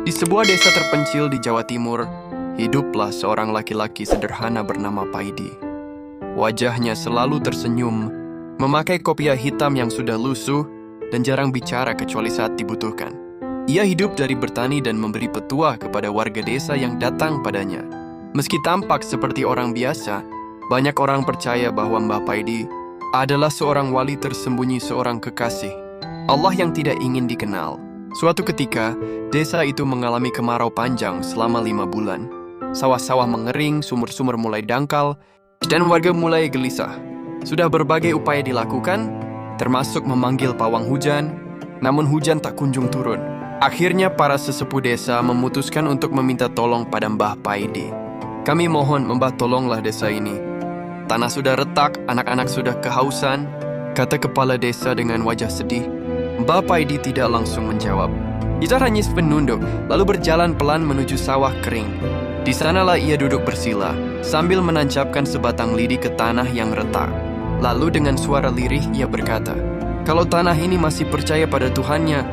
Di sebuah desa terpencil di Jawa Timur, hiduplah seorang laki-laki sederhana bernama Paidi. Wajahnya selalu tersenyum, memakai kopiah hitam yang sudah lusuh, dan jarang bicara kecuali saat dibutuhkan. Ia hidup dari bertani dan memberi petuah kepada warga desa yang datang padanya. Meski tampak seperti orang biasa, banyak orang percaya bahwa Mbah Paidi adalah seorang wali tersembunyi, seorang kekasih Allah yang tidak ingin dikenal. Suatu ketika, desa itu mengalami kemarau panjang selama 5 bulan. Sawah-sawah mengering, sumur-sumur mulai dangkal, dan warga mulai gelisah. Sudah berbagai upaya dilakukan, termasuk memanggil pawang hujan, namun hujan tak kunjung turun. Akhirnya para sesepuh desa memutuskan untuk meminta tolong pada Mbah Paidi. Kami mohon Mbah tolonglah desa ini. Tanah sudah retak, anak-anak sudah kehausan, kata kepala desa dengan wajah sedih. Mbah Paidi tidak langsung menjawab. Ia hanya menunduk, lalu berjalan pelan menuju sawah kering. Di sanalah ia duduk bersila, sambil menancapkan sebatang lidi ke tanah yang retak. Lalu dengan suara lirih ia berkata, "Kalau tanah ini masih percaya pada Tuhannya,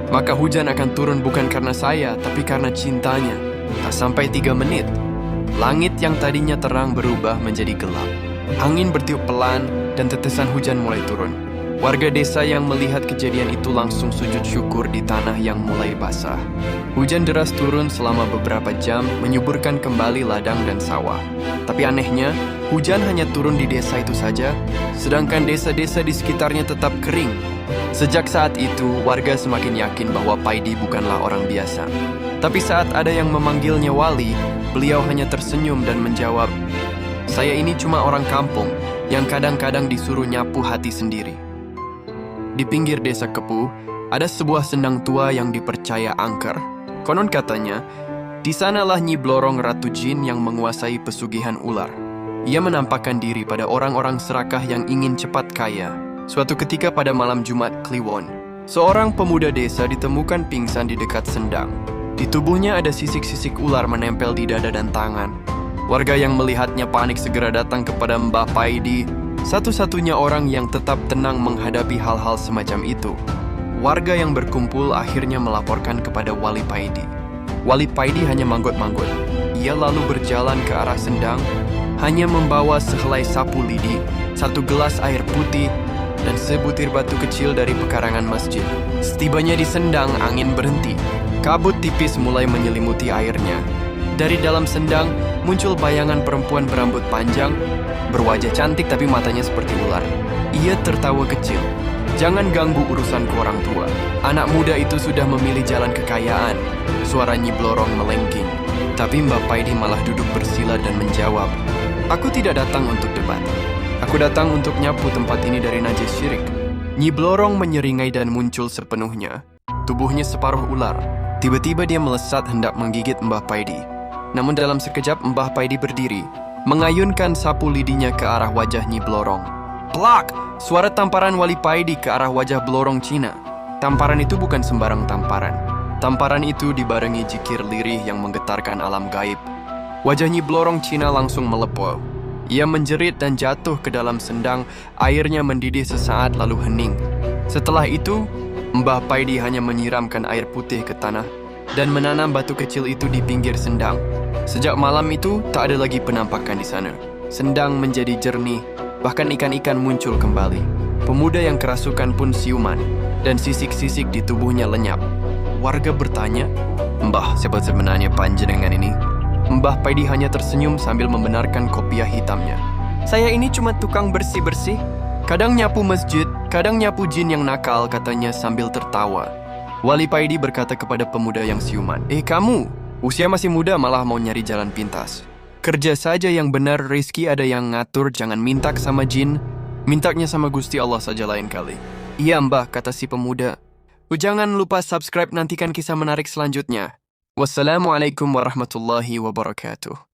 maka hujan akan turun bukan karena saya, tapi karena cintanya." Tak sampai 3 menit, langit yang tadinya terang berubah menjadi gelap. Angin bertiup pelan dan tetesan hujan mulai turun. Warga desa yang melihat kejadian itu langsung sujud syukur di tanah yang mulai basah. Hujan deras turun selama beberapa jam, menyuburkan kembali ladang dan sawah. Tapi anehnya, hujan hanya turun di desa itu saja, sedangkan desa-desa di sekitarnya tetap kering. Sejak saat itu, warga semakin yakin bahwa Paidi bukanlah orang biasa. Tapi saat ada yang memanggilnya wali, beliau hanya tersenyum dan menjawab, "Saya ini cuma orang kampung yang kadang-kadang disuruh nyapu hati sendiri." Di pinggir desa Kepuh, ada sebuah sendang tua yang dipercaya angker. Konon katanya, di sanalah Nyi Blorong Ratu Jin yang menguasai pesugihan ular. Ia menampakkan diri pada orang-orang serakah yang ingin cepat kaya. Suatu ketika pada malam Jumat Kliwon, seorang pemuda desa ditemukan pingsan di dekat sendang. Di tubuhnya ada sisik-sisik ular menempel di dada dan tangan. Warga yang melihatnya panik segera datang kepada Mbah Paidi, satu-satunya orang yang tetap tenang menghadapi hal-hal semacam itu. Warga yang berkumpul akhirnya melaporkan kepada Wali Paidi. Wali Paidi hanya manggut-manggut. Ia lalu berjalan ke arah sendang, hanya membawa sehelai sapu lidi, 1 gelas air putih, dan sebutir batu kecil dari pekarangan masjid. Setibanya di sendang, angin berhenti. Kabut tipis mulai menyelimuti airnya. Dari dalam sendang, muncul bayangan perempuan berambut panjang, berwajah cantik tapi matanya seperti ular. Ia tertawa kecil. "Jangan ganggu urusanku orang tua. Anak muda itu sudah memilih jalan kekayaan." Suara Nyi Blorong melengking. Tapi Mbah Paidi malah duduk bersila dan menjawab, "Aku tidak datang untuk debat. Aku datang untuk nyapu tempat ini dari najis syirik." Nyi Blorong menyeringai dan muncul sepenuhnya. Tubuhnya separuh ular. Tiba-tiba dia melesat hendak menggigit Mbah Paidi. Namun dalam sekejap Mbah Paidi berdiri, mengayunkan sapu lidinya ke arah wajah Nyi Blorong. Plak! Suara tamparan Wali Paidi ke arah wajah Blorong Cina. Tamparan itu bukan sembarang tamparan. Tamparan itu dibarengi jikir lirih yang menggetarkan alam gaib. Wajah Nyi Blorong Cina langsung melepuh. Ia menjerit dan jatuh ke dalam sendang, airnya mendidih sesaat lalu hening. Setelah itu, Mbah Paidi hanya menyiramkan air putih ke tanah dan menanam batu kecil itu di pinggir sendang. Sejak malam itu, tak ada lagi penampakan di sana. Sendang menjadi jernih, bahkan ikan-ikan muncul kembali. Pemuda yang kerasukan pun siuman, dan sisik-sisik di tubuhnya lenyap. Warga bertanya, "Mbah, siapa sebenarnya panjenengan ini?" Mbah Paidi hanya tersenyum sambil membenarkan kopiah hitamnya. "Saya ini cuma tukang bersih-bersih. Kadang nyapu masjid, kadang nyapu jin yang nakal," katanya sambil tertawa. Wali Paidi berkata kepada pemuda yang siuman, "Kamu, usia masih muda malah mau nyari jalan pintas. Kerja saja yang benar, rezeki ada yang ngatur, jangan minta sama jin. Mintanya sama Gusti Allah saja lain kali." "Iya Mbah," kata si pemuda. Jangan lupa subscribe, nantikan kisah menarik selanjutnya. Wassalamualaikum warahmatullahi wabarakatuh.